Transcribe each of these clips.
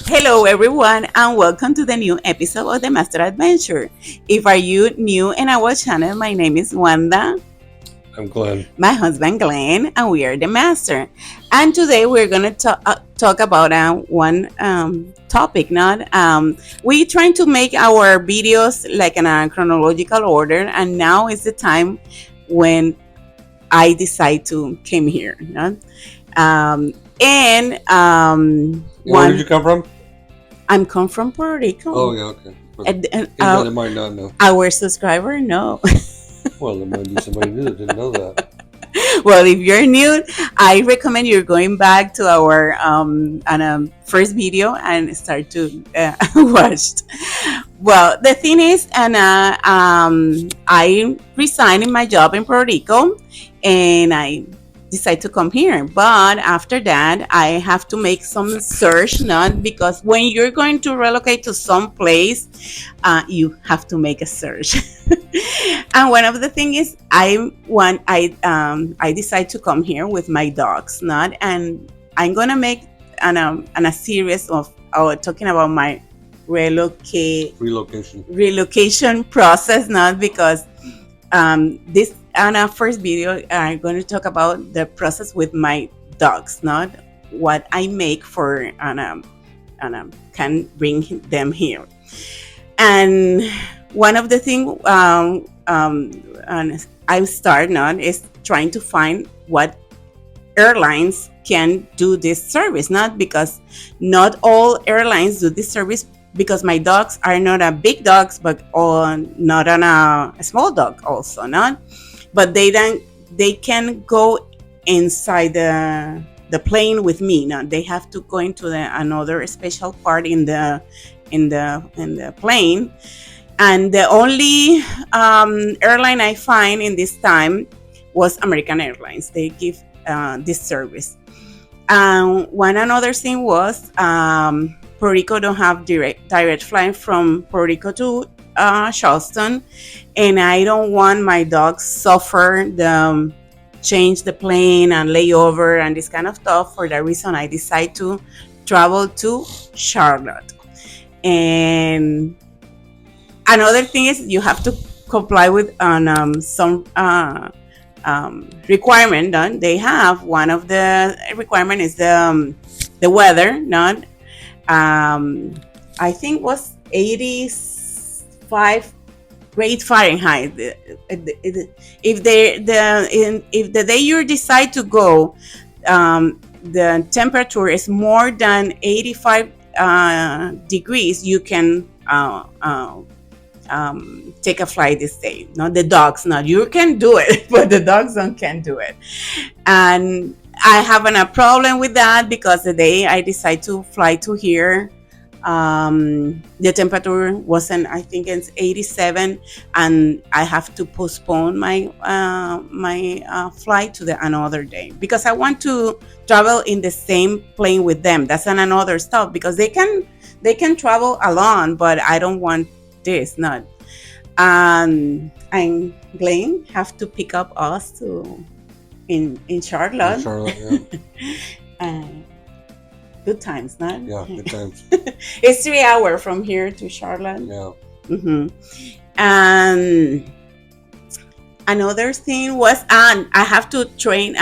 Hello, everyone, and welcome to the new episode of the Master Adventure. If are you new in our channel, my name is Wanda, I'm Glenn. my husband Glenn, and we are the Master. And today we're gonna talk about one topic. Not we trying to make our videos like in a chronological order, and now is the time when I decide to came here. No? And Where did one you come from? I'm come from Puerto Rico. Oh, yeah, okay. And Anybody might not know. our subscriber, no. Well, there might be somebody new that didn't know that. Well, if you're new, I recommend you're going back to our first video and start to watch. Well, the thing is, Anna, I resigned in my job in Puerto Rico, and I decided to come here. But after that, I have to make some search, not because when you're going to relocate to some place, you have to make a search. And one of the things is I decide to come here with my dogs, not and I'm gonna make a series of talking about my Relocation. relocation process, not because this on our first video I'm going to talk about the process with my dogs, not what I make for can bring them here. And one of the things and I start now is trying to find what airlines can do this service, not because not all airlines do this service, because my dogs are not a big dogs, but not on a small dog also, not, but they can go inside the plane with me. Now they have to go into another special part in the plane. And the only airline I find in this time was American Airlines. They give this service. One another thing was Puerto Rico don't have direct flight from Puerto Rico to Charleston, and I don't want my dogs suffer the change the plane and layover and this kind of stuff. For that reason, I decide to travel to Charlotte. And another thing is you have to comply with some requirement that they have. One of the requirement is the weather, not I think was 85 grade Fahrenheit. If if the day you decide to go, the temperature is more than 85 degrees, you can take a flight this day. Not the dogs, not you can do it, but the dogs can't do it. And I having a problem with that because the day I decide to fly to here, the temperature wasn't, I think it's 87, and I have to postpone my flight to another day because I want to travel in the same plane with them. That's another stuff because they can travel alone, but I don't want this, not. And Glenn have to pick up us to in Charlotte. In Charlotte, yeah. Good times, not? Yeah, good times. It's 3 hours from here to Charlotte. Yeah. Mm-hmm. And another thing was, and I have to train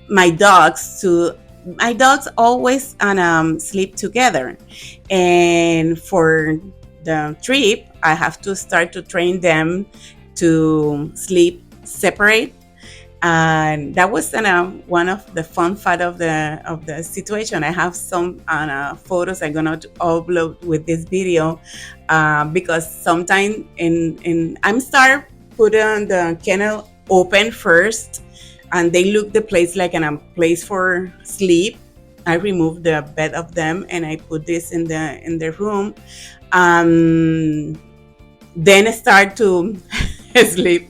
my dogs to. My dogs always sleep together, and for the trip, I have to start to train them to sleep separate. And that was one of the fun part of the situation. I have some photos I'm gonna upload with this video because sometimes I'm start putting the kennel open first, and they look the place like a place for sleep. I remove the bed of them and I put this in the room. Then I start to sleep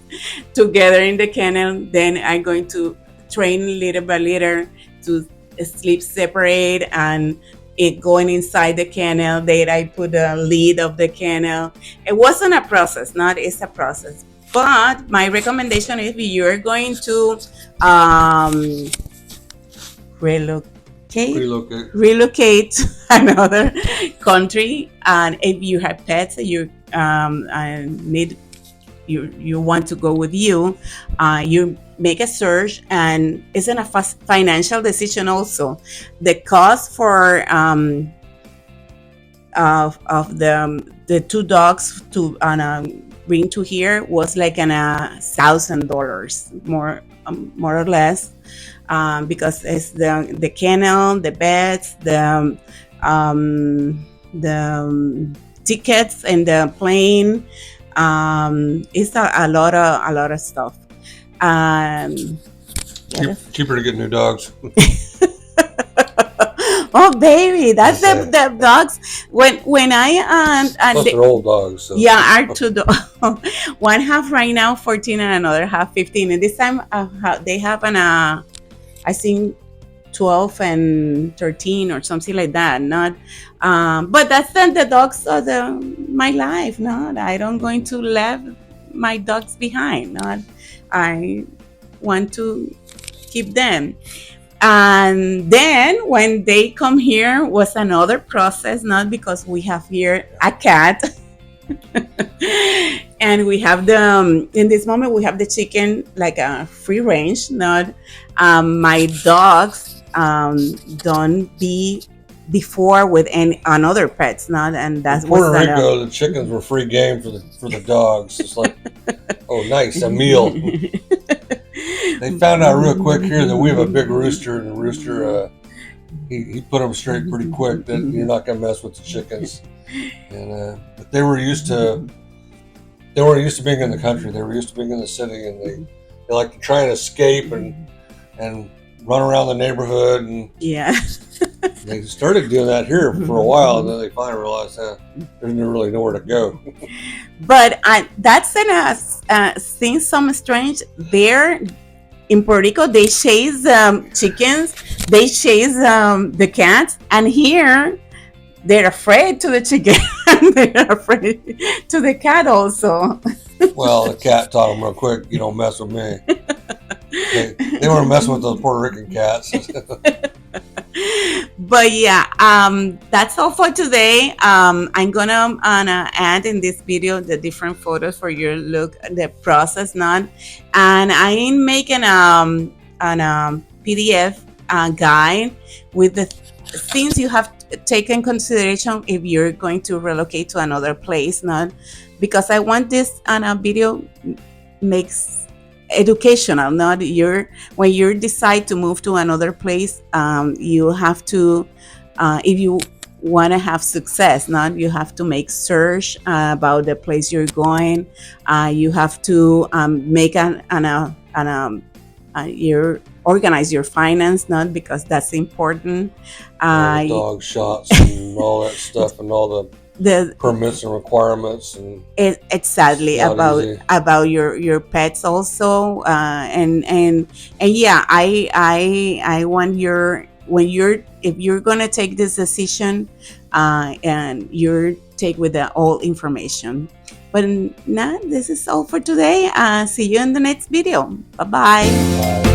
together in the kennel. Then I'm going to train little by little to sleep separate, and it going inside the kennel. Then I put the lid of the kennel. It wasn't a process, not it's a process. But my recommendation is if you're going to relocate Okay, Relocate. relocate to another country, and if you have pets that you need, you want to go with you, you make a search, and it's a financial decision also. The cost for of the two dogs to bring to here was like an $1,000 more or less, because it's the kennel, the beds, tickets, and the plane. It's a lot of stuff. Um, yeah, Cheaper to get new dogs. oh baby, that's the dogs. When I Plus, they're old dogs. So. yeah, are two one have right now 14 and another have 15, and this time they have an I think 12 and 13 or something like that. Not but that's the dogs of my life. Not I don't going to leave my dogs behind. Not I want to keep them. And then when they come here was another process, not because we have here a cat. And we have in this moment we have the chicken like a free range. Not my dogs don't be before with any another pets. Not, and that In was Puerto Rico, the chickens were free game for the dogs. It's like, oh, nice, a meal. They found out real quick here that we have a big rooster, and the rooster he put them straight pretty quick. That you're not gonna mess with the chickens. And but they were used to being in the country. They were used to being in the city, and they like to try and escape and run around the neighborhood. And yeah. they started doing that here for a while, and then they finally realized that there's really nowhere to go. But that's seems some strange there. In Puerto Rico, they chase chickens, they chase the cats, and here they're afraid to the chicken. They're afraid to the cat also. Well, the cat taught them real quick, you don't mess with me. They weren't messing with those Puerto Rican cats. But yeah, that's all for today. I'm gonna add in this video the different photos for your look at the process not, and I'm making an PDF guide with the things you have to take in consideration if you're going to relocate to another place. Not because I want this on a video makes educational. Not when you decide to move to another place, you have to if you want to have success, not you have to make search about the place you're going. You have to make your organize your finance, not because that's important. All the dog shots and all that stuff, and all the permits and requirements, and exactly about your pets also, and yeah, I want if you're gonna take this decision, and you're take with the all information. But now this is all for today. See you in the next video. Bye bye.